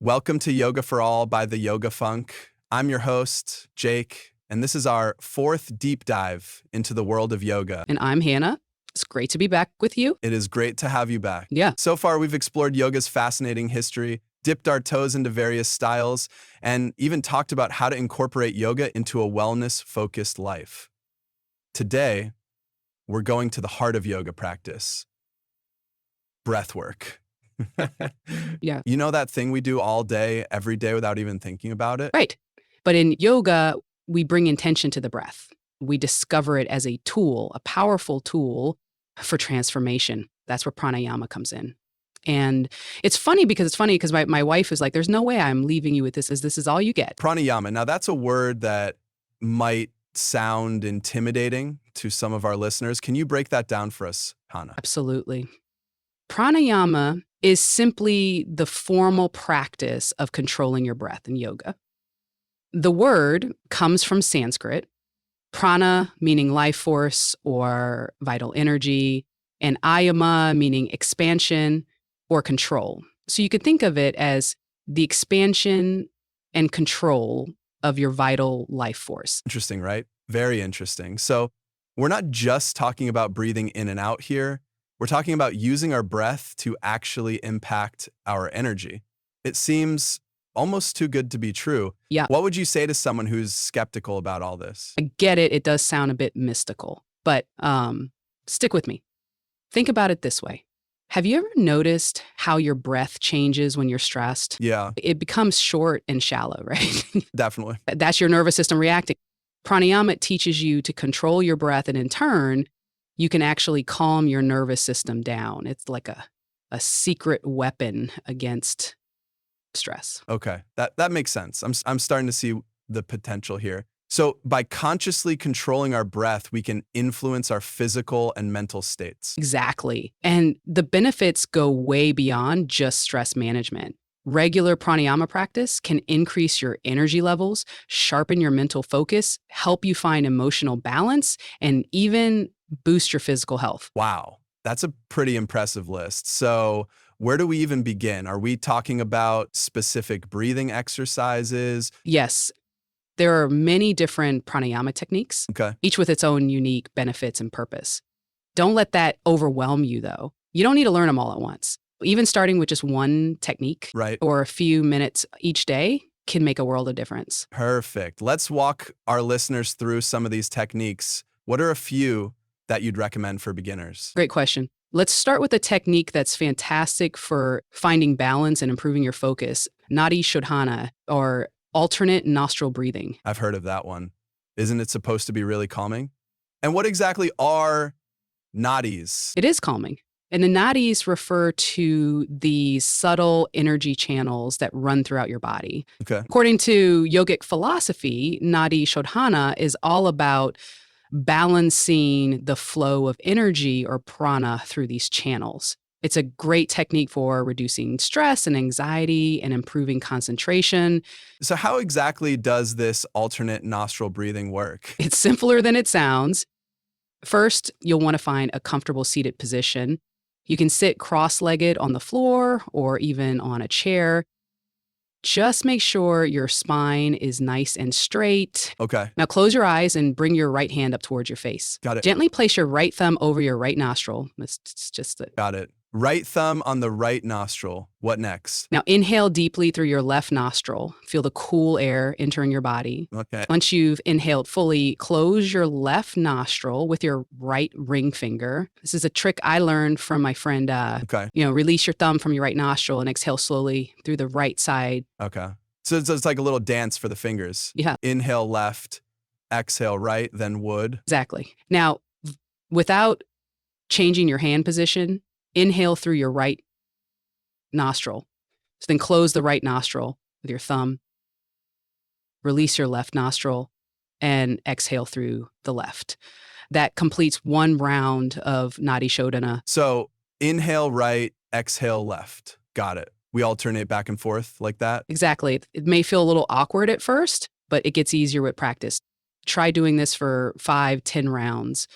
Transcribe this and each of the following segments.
Welcome to Yoga for All by the Yoga Funk. I'm your host, Jake, and this is our fourth deep dive into the world of yoga. And I'm Hannah. It's great to be back with you. It is great to have you back. Yeah. So far, we've explored yoga's fascinating history, dipped our toes into various styles, and even talked about how to incorporate yoga into a wellness-focused life. Today, we're going to the heart of yoga practice, breath work. Yeah. You know that thing we do all day, every day without even thinking about it? Right. But in yoga, we bring intention to the breath. We discover it as a tool, a powerful tool for transformation. That's where pranayama comes in. And it's funny because my wife is like, there's no way I'm leaving you with this, as this is all you get. Pranayama. Now, that's a word that might sound intimidating to some of our listeners. Can you break that down for us, Hannah? Absolutely. Pranayama is simply the formal practice of controlling your breath in yoga. The word comes from Sanskrit, prana meaning life force or vital energy, and ayama meaning expansion or control. So you could think of it as the expansion and control of your vital life force. Interesting, right? Very interesting. So we're not just talking about breathing in and out here. We're talking about using our breath to actually impact our energy. It seems almost too good to be true. Yeah. What would you say to someone who's skeptical about all this? I get it. It does sound a bit mystical, but stick with me. Think about it this way. Have you ever noticed how your breath changes when you're stressed? Yeah, It becomes short and shallow, right? definitely. That's your nervous system reacting. Pranayama teaches you to control your breath, and in turn, you can actually calm your nervous system down. It's like a secret weapon against stress. Okay, that makes sense. I'm starting to see the potential here. So by consciously controlling our breath, we can influence our physical and mental states. Exactly. And the benefits go way beyond just stress management. Regular pranayama practice can increase your energy levels, sharpen your mental focus, help you find emotional balance, and even boost your physical health. Wow, that's a pretty impressive list. So where do we even begin? Are we talking about specific breathing exercises? Yes, there are many different pranayama techniques, Okay, each with its own unique benefits and purpose. Don't let that overwhelm you, though. You don't need to learn them all at once. Even starting with just one technique right. or a few minutes each day can make a world of difference. Perfect. Let's walk our listeners through some of these techniques. What are a few that you'd recommend for beginners? Great question. Let's start with a technique that's fantastic for finding balance and improving your focus, Nadi Shodhana, or alternate nostril breathing. I've heard of that one. Isn't it supposed to be really calming? And what exactly are nadis? It is calming. And the nadis refer to the subtle energy channels that run throughout your body. Okay, According to yogic philosophy, Nadi Shodhana is all about balancing the flow of energy or prana through these channels. It's a great technique for reducing stress and anxiety and improving concentration. so how exactly does this alternate nostril breathing work? It's simpler than it sounds. First, you'll want to find a comfortable seated position. You can sit cross-legged on the floor or even on a chair. Just make sure your spine is nice and straight. Okay, Now close your eyes and bring your right hand up towards your face. got it. Gently place your right thumb over your right nostril. It's just it. Got it. Right thumb on the right nostril. What next? Now inhale deeply through your left nostril. Feel the cool air entering your body. Okay, Once you've inhaled fully, close your left nostril with your right ring finger. This is a trick I learned from my friend. okay, Release your thumb from your right nostril and exhale slowly through the right side. okay. So it's like a little dance for the fingers. Yeah, Inhale left, exhale right, then wood. exactly. Now, without changing your hand position, inhale through your right nostril. So then close the right nostril with your thumb. Release your left nostril and exhale through the left. That completes one round of Nadi Shodhana. So inhale right, exhale left. Got it. We alternate back and forth like that. Exactly. It may feel a little awkward at first, but it gets easier with practice. Try doing this for 5-10 rounds,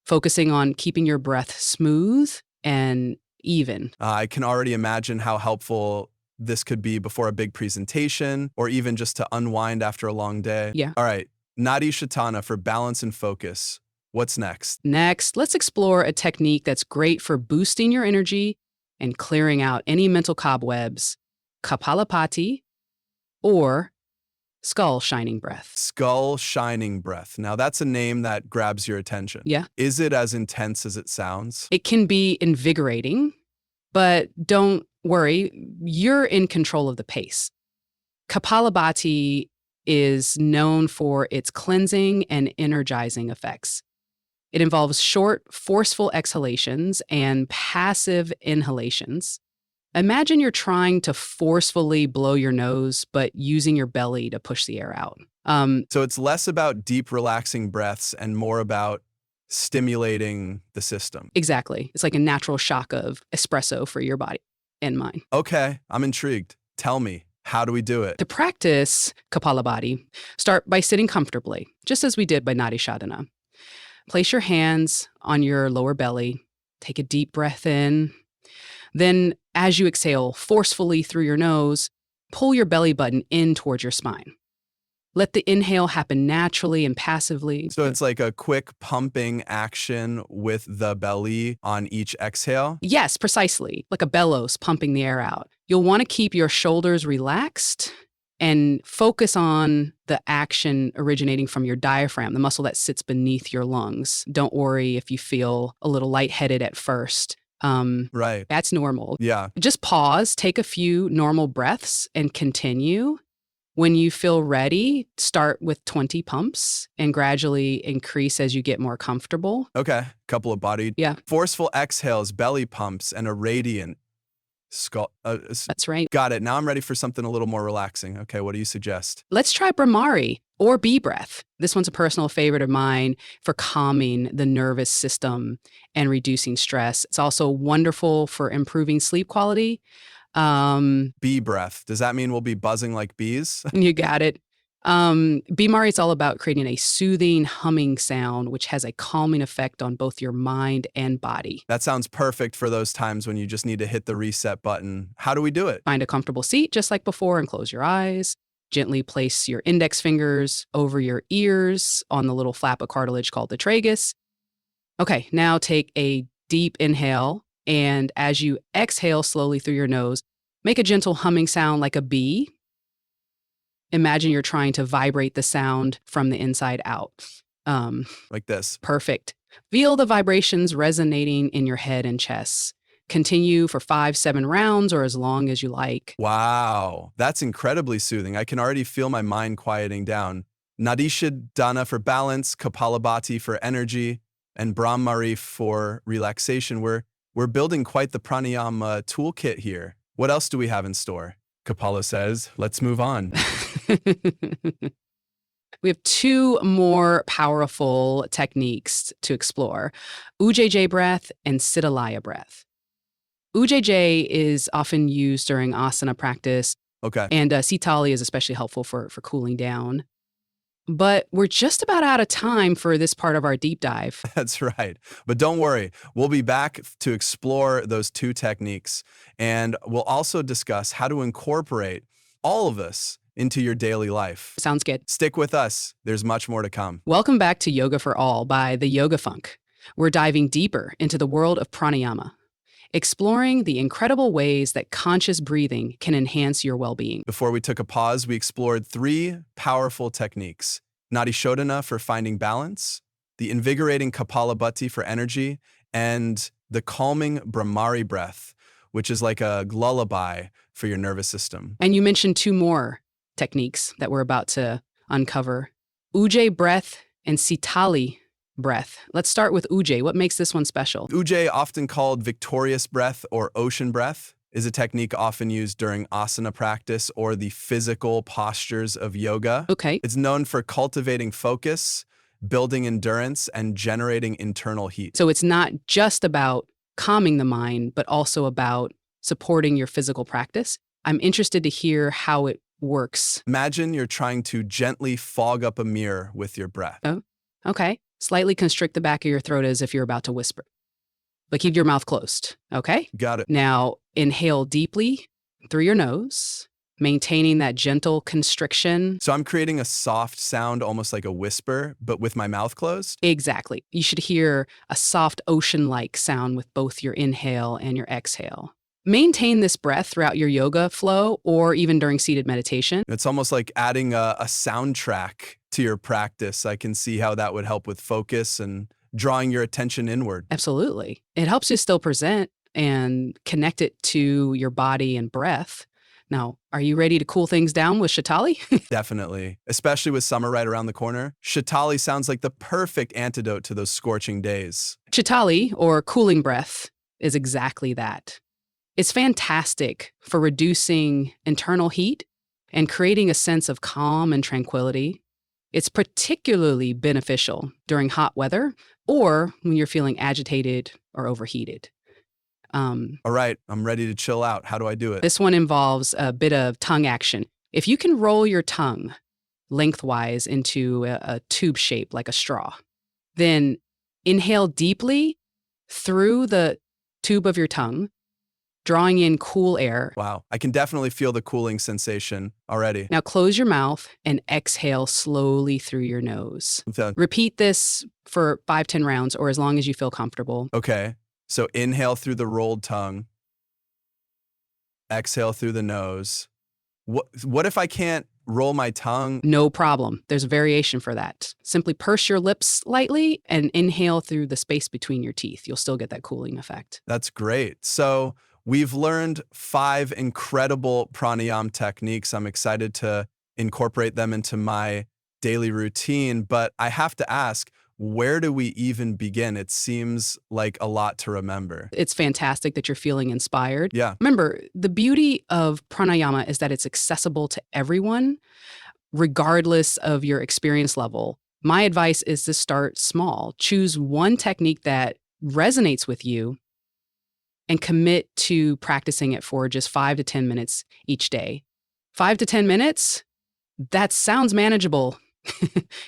focusing on keeping your breath smooth and even. I can already imagine how helpful This could be before a big presentation or even just to unwind after a long day. Yeah. All right, Nadi Shatana for balance and focus. What's next? Next, let's explore a technique that's great for boosting your energy and clearing out any mental cobwebs, Kapalabhati or skull shining breath. Skull shining breath. Now, that's a name that grabs your attention. Yeah. Is it as intense as it sounds? It can be invigorating, but don't worry, you're in control of the pace. Kapalabhati is known for its cleansing and energizing effects. It involves short, forceful exhalations and passive inhalations. Imagine you're trying to forcefully blow your nose, but using your belly to push the air out. So it's less about deep, relaxing breaths and more about stimulating the system. Exactly. It's like a natural shock of espresso for your body and mind. Okay, I'm intrigued. Tell me, how do we do it? To practice Kapalabhati, start by sitting comfortably, just as we did by Nadi Shodhana. Place your hands on your lower belly. Take a deep breath in. Then, as you exhale forcefully through your nose, pull your belly button in towards your spine. Let the inhale happen naturally and passively. So it's like a quick pumping action with the belly on each exhale? Yes, precisely, like a bellows pumping the air out. You'll want to keep your shoulders relaxed and focus on the action originating from your diaphragm, the muscle that sits beneath your lungs. Don't worry if you feel a little lightheaded at first. Right. That's normal. Yeah. Just pause, take a few normal breaths, and continue. When you feel ready, start with 20 pumps and gradually increase as you get more comfortable. Okay. Couple of body. Yeah. Forceful exhales, belly pumps, and a radiant skull. That's right. Got it. Now I'm ready for something a little more relaxing. Okay. What do you suggest? Let's try Brahmari or bee breath. This one's a personal favorite of mine for calming the nervous system and reducing stress. It's also wonderful for improving sleep quality. Bee breath. Does that mean we'll be buzzing like bees? You got it. Bimari is all about creating a soothing, humming sound, which has a calming effect on both your mind and body. That sounds perfect for those times when you just need to hit the reset button. How do we do it? Find a comfortable seat, just like before, and close your eyes. Gently place your index fingers over your ears on the little flap of cartilage called the tragus. Okay, now take a deep inhale, and as you exhale slowly through your nose, make a gentle humming sound like a bee. Imagine you're trying to vibrate the sound from the inside out. Like this. Perfect. Feel the vibrations resonating in your head and chest. Continue for 5-7 rounds or as long as you like. Wow. That's incredibly soothing. I can already feel my mind quieting down. Nadi Shodhana for balance, Kapalabhati for energy, and Brahmari for relaxation. We're building quite the pranayama toolkit here. What else do we have in store? Kapala says, let's move on. We have 2 more powerful techniques to explore, Ujjayi breath and Siddhalaya breath. Ujjayi is often used during asana practice, Okay. and Sitali is especially helpful for cooling down. But we're just about out of time for this part of our deep dive. That's right. But don't worry, we'll be back to explore those 2 techniques. And we'll also discuss how to incorporate all of this into your daily life. Sounds good. Stick with us. There's much more to come. Welcome back to Yoga for All by the Yoga Funk. We're diving deeper into the world of pranayama, exploring the incredible ways that conscious breathing can enhance your well-being. Before we took a pause, we explored 3 powerful techniques. Nadi Shodhana for finding balance, the invigorating Kapalabhati for energy, and the calming Brahmari breath, which is like a lullaby for your nervous system. And you mentioned 2 more techniques that we're about to uncover, Ujjayi breath and Sitali breath. Let's start with Ujjayi. What makes this one special? Ujjayi, often called victorious breath or ocean breath, is a technique often used during asana practice or the physical postures of yoga. Okay. It's known for cultivating focus, building endurance, and generating internal heat. So it's not just about calming the mind, but also about supporting your physical practice. I'm interested to hear how it works. Imagine you're trying to gently fog up a mirror with your breath. Okay. Slightly constrict the back of your throat as if you're about to whisper, but keep your mouth closed. Okay. Got it. Now inhale deeply through your nose, maintaining that gentle constriction. So I'm creating a soft sound, almost like a whisper, but with my mouth closed? Exactly. You should hear a soft ocean-like sound with both your inhale and your exhale. Maintain this breath throughout your yoga flow or even during seated meditation. It's almost like adding a soundtrack to your practice. I can see how that would help with focus and drawing your attention inward. Absolutely. It helps you still present and connect it to your body and breath. Now, are you ready to cool things down with Shatali? Definitely. Especially with summer right around the corner. Shatali sounds like the perfect antidote to those scorching days. Shatali, or cooling breath, is exactly that. It's fantastic for reducing internal heat and creating a sense of calm and tranquility. It's particularly beneficial during hot weather or when you're feeling agitated or overheated. All right, I'm ready to chill out. How do I do it? This one involves a bit of tongue action. If you can roll your tongue lengthwise into a tube shape like a straw, then inhale deeply through the tube of your tongue, drawing in cool air. Wow, I can definitely feel the cooling sensation already. Now close your mouth and exhale slowly through your nose. Okay. Repeat this for 5-10 rounds or as long as you feel comfortable. Okay, so inhale through the rolled tongue, exhale through the nose. What if I can't roll my tongue? No problem. There's a variation for that. Simply purse your lips lightly and inhale through the space between your teeth. You'll still get that cooling effect. That's great. So we've learned 5 incredible pranayama techniques. I'm excited to incorporate them into my daily routine, but I have to ask, where do we even begin? It seems like a lot to remember. It's fantastic that you're feeling inspired. Yeah, Remember, the beauty of pranayama is that it's accessible to everyone, regardless of your experience level. My advice is to start small. Choose one technique that resonates with you and commit to practicing it for just 5 to 10 minutes each day. 5 to 10 minutes? That sounds manageable,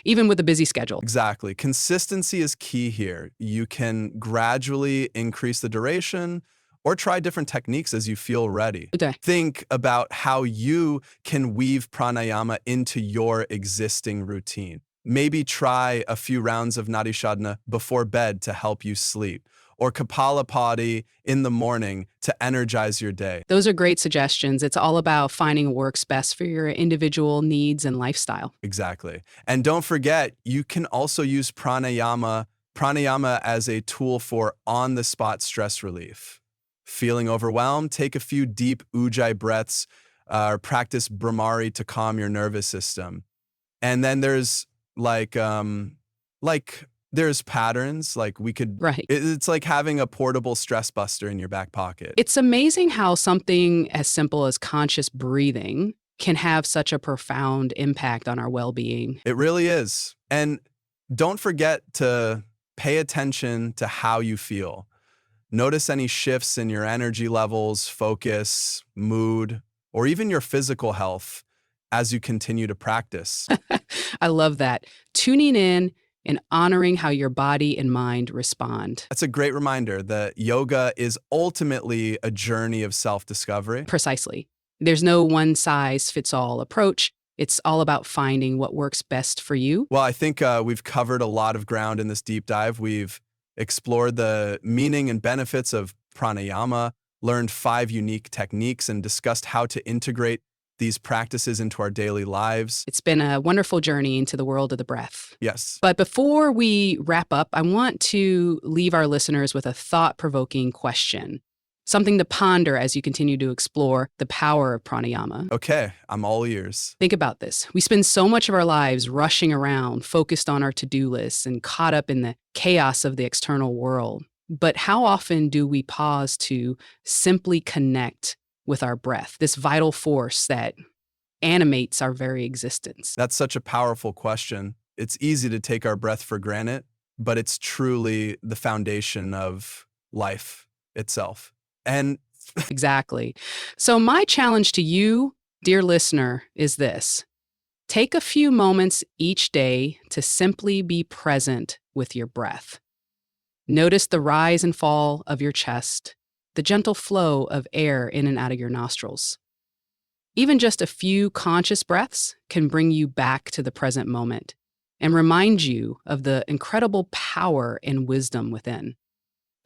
even with a busy schedule. exactly. Consistency is key here. You can gradually increase the duration or try different techniques as you feel ready. Okay. Think about how you can weave pranayama into your existing routine. Maybe try a few rounds of Nadi Shodhana before bed to help you sleep, or Kapalabhati in the morning to energize your day. Those are great suggestions. It's all about finding what works best for your individual needs and lifestyle. Exactly. And don't forget, you can also use pranayama as a tool for on-the-spot stress relief. Feeling overwhelmed? Take a few deep Ujjayi breaths, or practice Brahmari to calm your nervous system. And then there's there's patterns, like we could, Right. it's like having a portable stress buster in your back pocket. It's amazing how something as simple as conscious breathing can have such a profound impact on our well-being. It really is. And don't forget to pay attention to how you feel. Notice any shifts in your energy levels, focus, mood, or even your physical health as you continue to practice. I love that. Tuning in and honoring how your body and mind respond. That's a great reminder that yoga is ultimately a journey of self-discovery. Precisely. There's no one-size-fits-all approach. It's all about finding what works best for you. Well, I think we've covered a lot of ground in this deep dive. We've explored the meaning and benefits of pranayama, learned 5 unique techniques, and discussed how to integrate these practices into our daily lives. It's been a wonderful journey into the world of the breath. Yes. But before we wrap up, I want to leave our listeners with a thought-provoking question, something to ponder as you continue to explore the power of pranayama. Okay, I'm all ears. Think about this. We spend so much of our lives rushing around, focused on our to-do lists and caught up in the chaos of the external world. But how often do we pause to simply connect with our breath, this vital force that animates our very existence? That's such a powerful question. It's easy to take our breath for granted, but it's truly the foundation of life itself. And Exactly. So my challenge to you, dear listener, is this. Take a few moments each day to simply be present with your breath. Notice the rise and fall of your chest, the gentle flow of air in and out of your nostrils. Even just a few conscious breaths can bring you back to the present moment and remind you of the incredible power and wisdom within.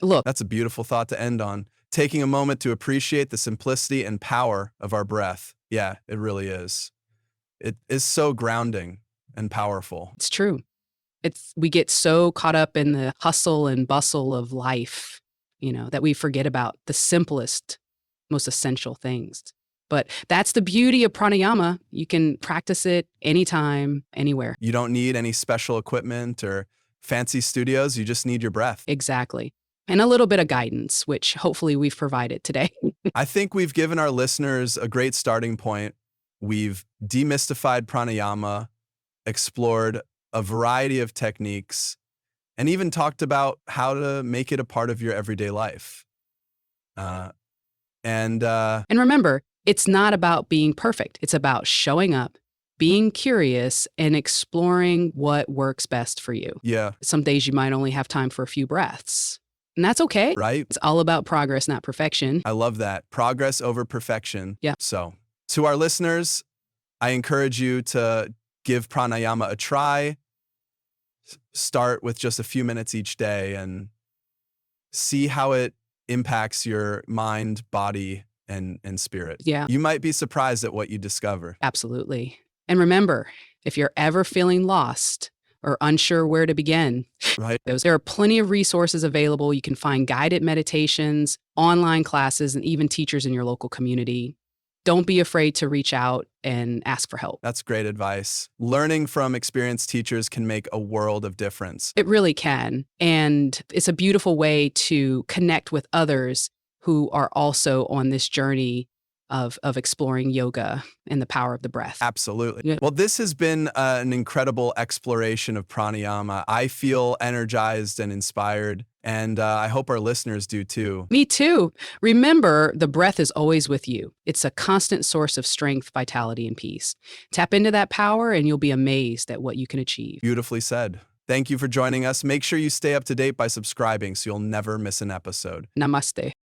Look, That's a beautiful thought to end on. Taking a moment to appreciate the simplicity and power of our breath. Yeah, it really is. It is so grounding and powerful. it's true. We get so caught up in the hustle and bustle of life, that we forget about the simplest, most essential things. But that's the beauty of pranayama. You can practice it anytime, anywhere. You don't need any special equipment or fancy studios. You just need your breath. Exactly. And a little bit of guidance, which hopefully we've provided today. I think we've given our listeners a great starting point. We've demystified pranayama, explored a variety of techniques, and even talked about how to make it a part of your everyday life. And And remember, it's not about being perfect. It's about showing up, being curious, and exploring what works best for you. yeah, Some days you might only have time for a few breaths, and that's okay. right? It's all about progress, not perfection. I love that. Progress over perfection. Yeah. So, to our listeners, I encourage you to give pranayama a try. Start with just a few minutes each day and see how it impacts your mind, body, and spirit. Yeah. You might be surprised at what you discover. Absolutely. And remember, if you're ever feeling lost or unsure where to begin, Right? there are plenty of resources available. You can find guided meditations, online classes, and even teachers in your local community. Don't be afraid to reach out and ask for help. That's great advice. Learning from experienced teachers can make a world of difference. It really can. And it's a beautiful way to connect with others who are also on this journey of exploring yoga and the power of the breath. Absolutely. Yeah. Well, this has been an incredible exploration of pranayama. I feel energized and inspired, and I hope our listeners do too. Me too. Remember, the breath is always with you. It's a constant source of strength, vitality, and peace. Tap into that power, and you'll be amazed at what you can achieve. Beautifully said. Thank you for joining us. Make sure you stay up to date by subscribing so you'll never miss an episode. Namaste.